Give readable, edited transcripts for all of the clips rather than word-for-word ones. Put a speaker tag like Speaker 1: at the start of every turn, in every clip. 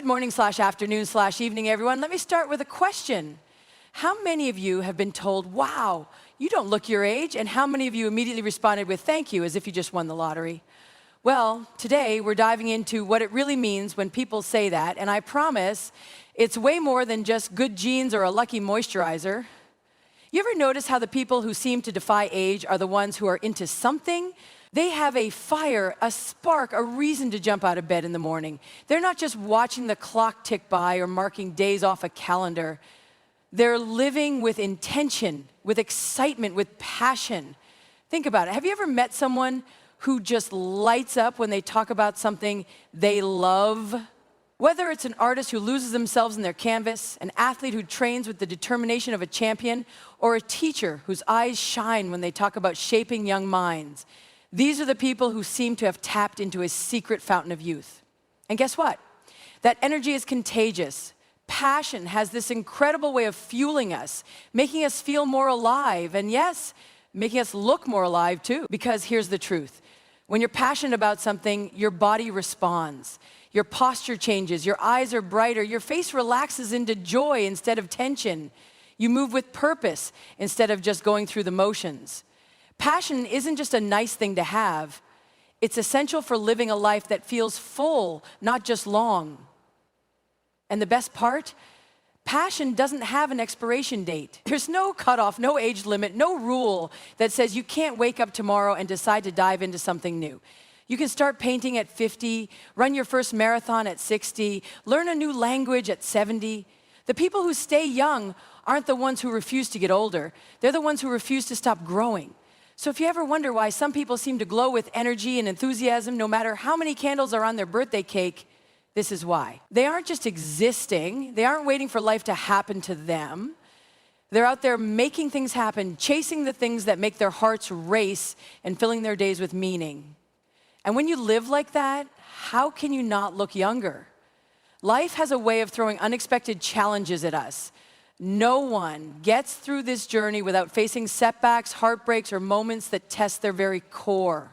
Speaker 1: morning/afternoon/evening, everyone. Let me start with a question. How many of you have been told, wow, you don't look your age? And how many of you immediately responded with thank you, as if you just won the lottery? Well, today we're diving into what it really means when people say that, and I promise it's way more than just good genes or a lucky moisturizer. You ever notice how the people who seem to defy age are the ones who are into something? They have a fire, a spark, a reason to jump out of bed in the morning. They're not just watching the clock tick by or marking days off a calendar. They're living with intention, with excitement, with passion. Think about it. Have you ever met someone who just lights up when they talk about something they love? Whether it's an artist who loses themselves in their canvas, an athlete who trains with the determination of a champion, or a teacher whose eyes shine when they talk about shaping young minds, these are the people who seem to have tapped into a secret fountain of youth. And guess what? That energy is contagious. Passion has this incredible way of fueling us, making us feel more alive, and yes, making us look more alive too. Because here's the truth. When you're passionate about something, your body responds. Your posture changes, your eyes are brighter, your face relaxes into joy instead of tension. You move with purpose instead of just going through the motions. Passion isn't just a nice thing to have. It's essential for living a life that feels full, not just long. And the best part? Passion doesn't have an expiration date. There's no cutoff, no age limit, no rule that says you can't wake up tomorrow and decide to dive into something new. You can start painting at 50, run your first marathon at 60, learn a new language at 70. The people who stay young aren't the ones who refuse to get older. They're the ones who refuse to stop growing. So if you ever wonder why some people seem to glow with energy and enthusiasm no matter how many candles are on their birthday cake, this is why. They aren't just existing. They aren't waiting for life to happen to them. They're out there making things happen, chasing the things that make their hearts race and filling their days with meaning. And when you live like that, how can you not look younger? Life has a way of throwing unexpected challenges at us. No one gets through this journey without facing setbacks, heartbreaks, or moments that test their very core.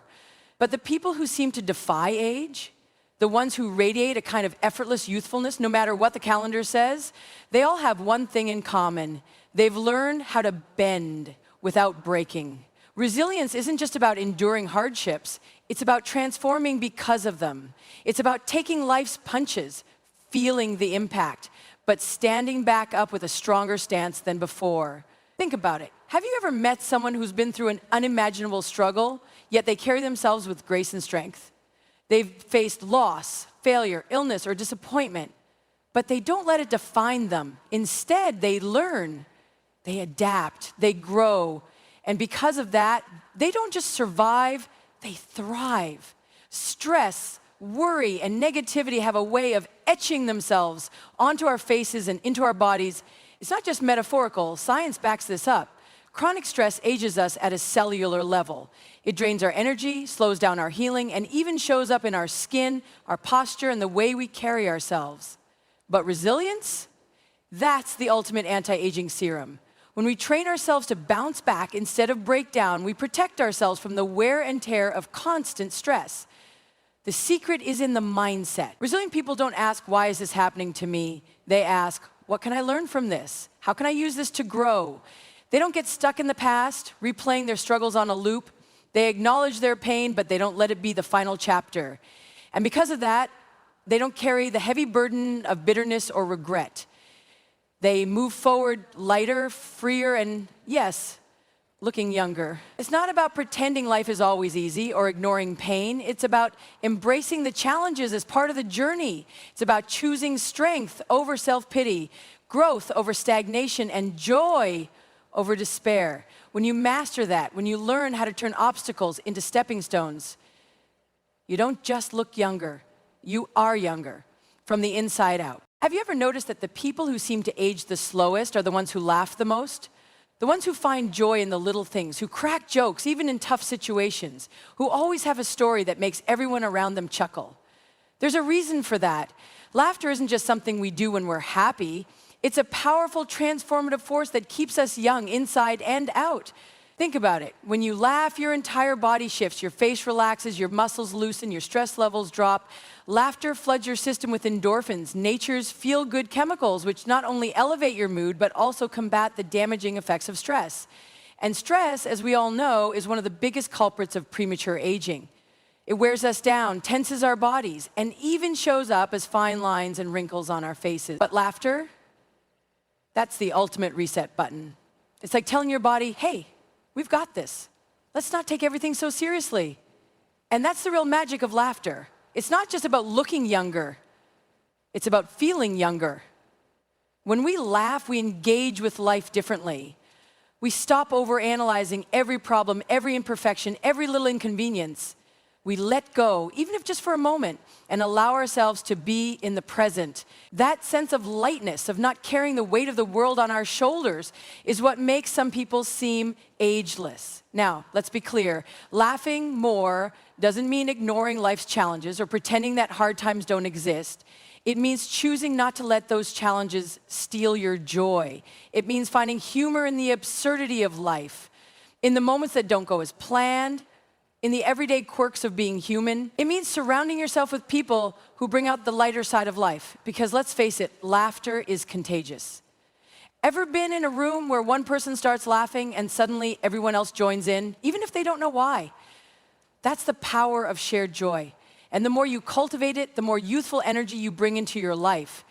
Speaker 1: But the people who seem to defy age, the ones who radiate a kind of effortless youthfulness, no matter what the calendar says, they all have one thing in common. They've learned how to bend without breaking. Resilience isn't just about enduring hardships. It's about transforming because of them. It's about taking life's punches, feeling the impact, but standing back up with a stronger stance than before. Think about it. Have you ever met someone who's been through an unimaginable struggle, yet they carry themselves with grace and strength? They've faced loss, failure, illness, or disappointment, but they don't let it define them. Instead, they learn, they adapt, they grow, and because of that, they don't just survive, they thrive. Stress, worry, and negativity have a way of etching themselves onto our faces and into our bodies. It's not just metaphorical. Science backs this up. Chronic stress ages us at a cellular level. It drains our energy, slows down our healing, and even shows up in our skin, our posture, and the way we carry ourselves. But resilience? That's the ultimate anti-aging serum. When we train ourselves to bounce back instead of break down, we protect ourselves from the wear and tear of constant stress. The secret is in the mindset. Resilient people don't ask, why is this happening to me? They ask, what can I learn from this? How can I use this to grow? They don't get stuck in the past, replaying their struggles on a loop. They acknowledge their pain, but they don't let it be the final chapter. And because of that, they don't carry the heavy burden of bitterness or regret. They move forward lighter, freer, and yes, looking younger. It's not about pretending life is always easy or ignoring pain. It's about embracing the challenges as part of the journey. It's about choosing strength over self-pity, growth over stagnation, and joy over despair. When you master that, when you learn how to turn obstacles into stepping stones, you don't just look younger, you are younger from the inside out. Have you ever noticed that the people who seem to age the slowest are the ones who laugh the most? The ones who find joy in the little things, who crack jokes even in tough situations, who always have a story that makes everyone around them chuckle. There's a reason for that. Laughter isn't just something we do when we're happy. It's a powerful, transformative force that keeps us young inside and out. Think about it. When you laugh, your entire body shifts, your face relaxes, your muscles loosen, your stress levels drop. Laughter floods your system with endorphins, nature's feel-good chemicals, which not only elevate your mood, but also combat the damaging effects of stress. And stress, as we all know, is one of the biggest culprits of premature aging. It wears us down, tenses our bodies, and even shows up as fine lines and wrinkles on our faces. But laughter, that's the ultimate reset button. It's like telling your body, hey, we've got this. Let's not take everything so seriously. And that's the real magic of laughter. It's not just about looking younger. It's about feeling younger. When we laugh, we engage with life differently. We stop overanalyzing every problem, every imperfection, every little inconvenience. We let go, even if just for a moment, and allow ourselves to be in the present. That sense of lightness, of not carrying the weight of the world on our shoulders, is what makes some people seem ageless. Now, let's be clear. Laughing more doesn't mean ignoring life's challenges or pretending that hard times don't exist. It means choosing not to let those challenges steal your joy. It means finding humor in the absurdity of life, in the moments that don't go as planned, in the everyday quirks of being human. It means surrounding yourself with people who bring out the lighter side of life, because let's face it, laughter is contagious. Ever been in a room where one person starts laughing and suddenly everyone else joins in, even if they don't know why? That's the power of shared joy. And the more you cultivate it, the more youthful energy you bring into your life.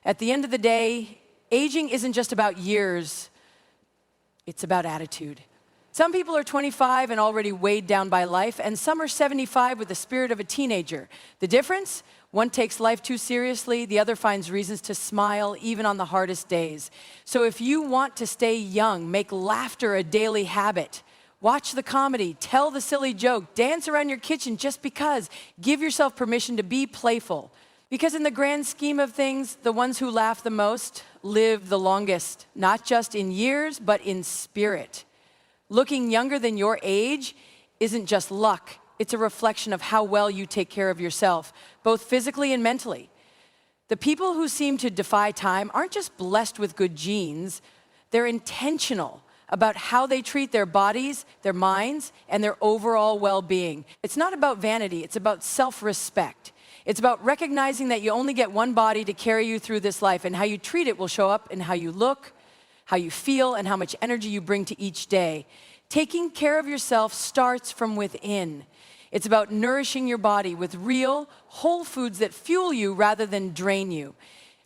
Speaker 1: At the end of the day, aging isn't just about years, it's about attitude. Some people are 25 and already weighed down by life, and some are 75 with the spirit of a teenager. The difference? One takes life too seriously, the other finds reasons to smile even on the hardest days. So if you want to stay young, make laughter a daily habit. Watch the comedy, tell the silly joke, dance around your kitchen just because. Give yourself permission to be playful. Because in the grand scheme of things, the ones who laugh the most live the longest, not just in years, but in spirit. Looking younger than your age isn't just luck. It's a reflection of how well you take care of yourself, both physically and mentally. The people who seem to defy time aren't just blessed with good genes, they're intentional about how they treat their bodies, their minds, and their overall well-being. It's not about vanity, it's about self-respect. It's about recognizing that you only get one body to carry you through this life, and how you treat it will show up in how you look, how you feel, and how much energy you bring to each day. Taking care of yourself starts from within. It's about nourishing your body with real, whole foods that fuel you rather than drain you.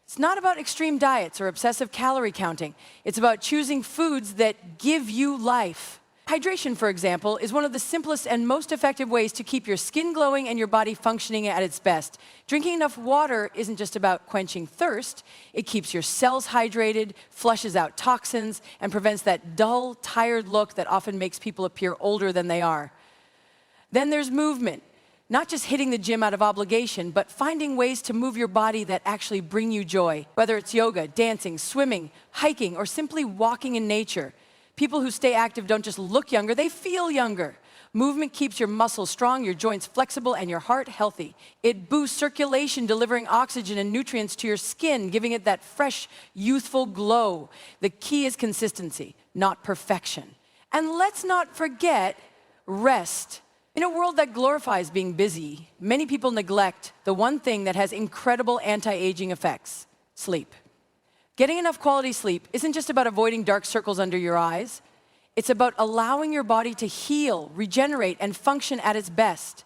Speaker 1: It's not about extreme diets or obsessive calorie counting. It's about choosing foods that give you life. Hydration, for example, is one of the simplest and most effective ways to keep your skin glowing and your body functioning at its best. Drinking enough water isn't just about quenching thirst. It keeps your cells hydrated, flushes out toxins, and prevents that dull, tired look that often makes people appear older than they are. Then there's movement. Not just hitting the gym out of obligation, but finding ways to move your body that actually bring you joy. Whether it's yoga, dancing, swimming, hiking, or simply walking in nature. People who stay active don't just look younger, they feel younger. Movement keeps your muscles strong, your joints flexible, and your heart healthy. It boosts circulation, delivering oxygen and nutrients to your skin, giving it that fresh, youthful glow. The key is consistency, not perfection. And let's not forget rest. In a world that glorifies being busy, many people neglect the one thing that has incredible anti-aging effects: sleep. Getting enough quality sleep isn't just about avoiding dark circles under your eyes. It's about allowing your body to heal, regenerate, and function at its best.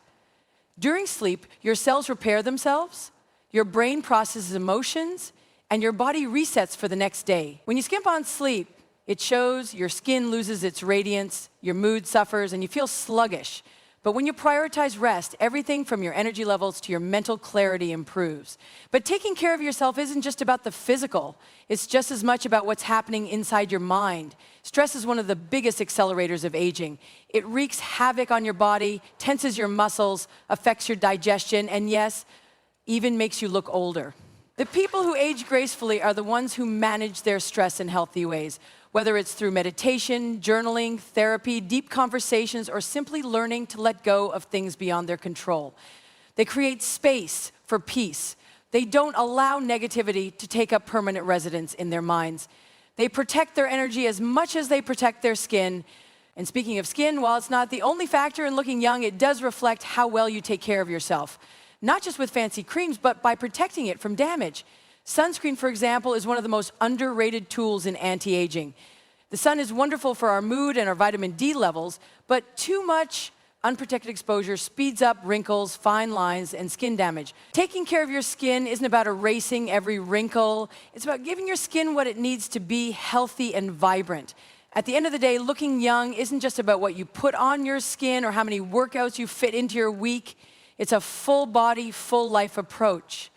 Speaker 1: During sleep, your cells repair themselves, your brain processes emotions, and your body resets for the next day. When you skimp on sleep, it shows, your skin loses its radiance, your mood suffers, and you feel sluggish. But when you prioritize rest, everything from your energy levels to your mental clarity improves. But taking care of yourself isn't just about the physical. It's just as much about what's happening inside your mind. Stress is one of the biggest accelerators of aging. It wreaks havoc on your body, tenses your muscles, affects your digestion, and yes, even makes you look older. The people who age gracefully are the ones who manage their stress in healthy ways. Whether it's through meditation, journaling, therapy, deep conversations, or simply learning to let go of things beyond their control. They create space for peace. They don't allow negativity to take up permanent residence in their minds. They protect their energy as much as they protect their skin, And speaking of skin, while it's not the only factor in looking young, it does reflect how well you take care of yourself. Not just with fancy creams, but by protecting it from damage. Sunscreen, for example, is one of the most underrated tools in anti-aging. The sun is wonderful for our mood and our vitamin D levels, but too much unprotected exposure speeds up wrinkles, fine lines, and skin damage. Taking care of your skin isn't about erasing every wrinkle. It's about giving your skin what it needs to be healthy and vibrant. At the end of the day, looking young isn't just about what you put on your skin or how many workouts you fit into your week. It's a full body, full life approach.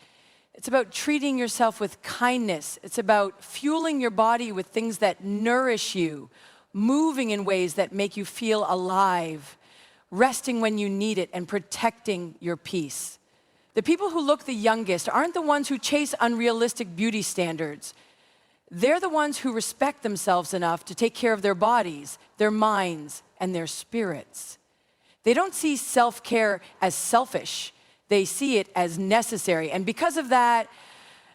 Speaker 1: It's about treating yourself with kindness. It's about fueling your body with things that nourish you, moving in ways that make you feel alive, resting when you need it, and protecting your peace. The people who look the youngest aren't the ones who chase unrealistic beauty standards. They're the ones who respect themselves enough to take care of their bodies, their minds, and their spirits. They don't see self-care as selfish. They see it as necessary. And because of that,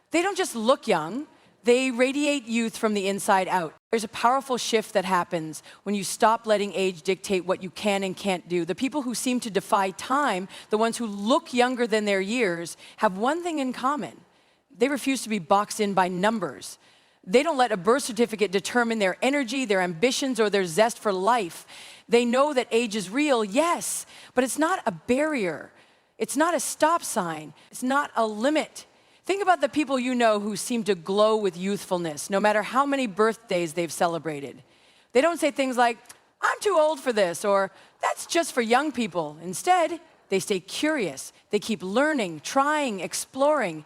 Speaker 1: they don't just look young, they radiate youth from the inside out. There's a powerful shift that happens when you stop letting age dictate what you can and can't do. The people who seem to defy time, the ones who look younger than their years, have one thing in common. They refuse to be boxed in by numbers. They don't let a birth certificate determine their energy, their ambitions, or their zest for life. They know that age is real, yes, but it's not a barrier. It's not a stop sign. It's not a limit. Think about the people you know who seem to glow with youthfulness, no matter how many birthdays they've celebrated. They don't say things like, "I'm too old for this," or "That's just for young people." Instead, they stay curious. They keep learning, trying, exploring.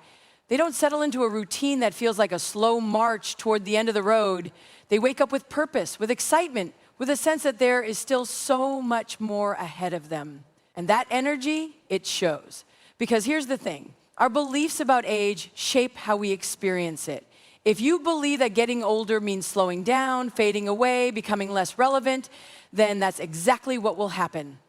Speaker 1: They don't settle into a routine that feels like a slow march toward the end of the road. They wake up with purpose, with excitement, with a sense that there is still so much more ahead of them. And that energy, it shows. Because here's the thing. Our beliefs about age shape how we experience it. If you believe that getting older means slowing down, fading away, becoming less relevant, then that's exactly what will happen.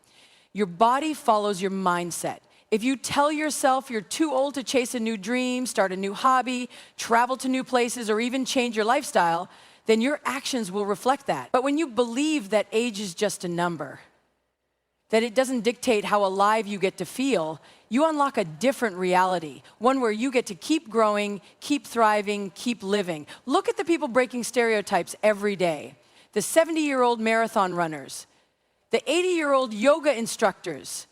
Speaker 1: Your body follows your mindset. If you tell yourself you're too old to chase a new dream, start a new hobby, travel to new places, or even change your lifestyle, then your actions will reflect that. But when you believe that age is just a number, that it doesn't dictate how alive you get to feel, you unlock a different reality, one where you get to keep growing, keep thriving, keep living. Look at the people breaking stereotypes every day. The 70-year-old marathon runners, the 80-year-old yoga instructors,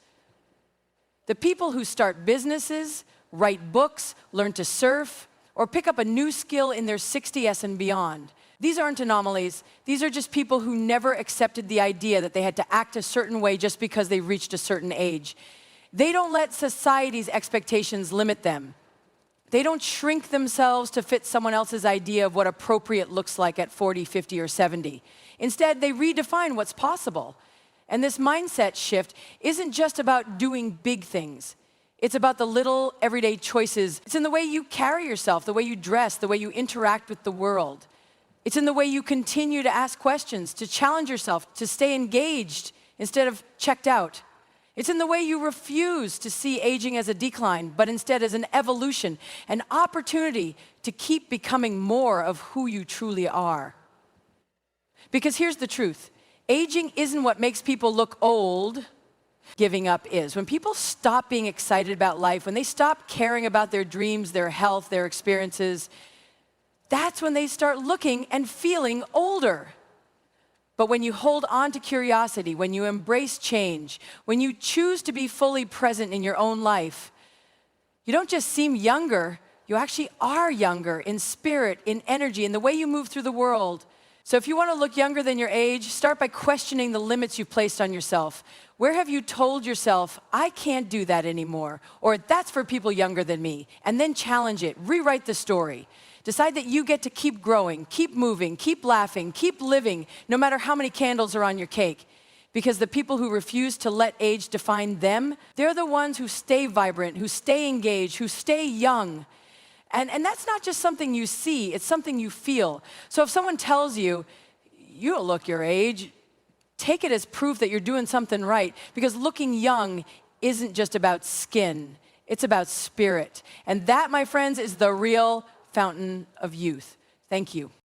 Speaker 1: the people who start businesses, write books, learn to surf, or pick up a new skill in their 60s and beyond. These aren't anomalies. These are just people who never accepted the idea that they had to act a certain way just because they reached a certain age. They don't let society's expectations limit them. They don't shrink themselves to fit someone else's idea of what appropriate looks like at 40, 50, or 70. Instead, they redefine what's possible. And this mindset shift isn't just about doing big things. It's about the little everyday choices. It's in the way you carry yourself, the way you dress, the way you interact with the world. It's in the way you continue to ask questions, to challenge yourself, to stay engaged instead of checked out. It's in the way you refuse to see aging as a decline, but instead as an evolution, an opportunity to keep becoming more of who you truly are. Because here's the truth. Aging isn't what makes people look old. Giving up is. When people stop being excited about life, when they stop caring about their dreams, their health, their experiences, that's when they start looking and feeling older. But when you hold on to curiosity, when you embrace change, when you choose to be fully present in your own life, you don't just seem younger, you actually are younger in spirit, in energy, in the way you move through the world. So if you want to look younger than your age, start by questioning the limits you've placed on yourself. Where have you told yourself, "I can't do that anymore," or "That's for people younger than me"? And then challenge it, rewrite the story. Decide that you get to keep growing, keep moving, keep laughing, keep living, no matter how many candles are on your cake. Because the people who refuse to let age define them, they're the ones who stay vibrant, who stay engaged, who stay young. And that's not just something you see, it's something you feel. So if someone tells you, "You don't look your age," take it as proof that you're doing something right. Because looking young isn't just about skin, it's about spirit. And that, my friends, is the real fountain of youth. Thank you.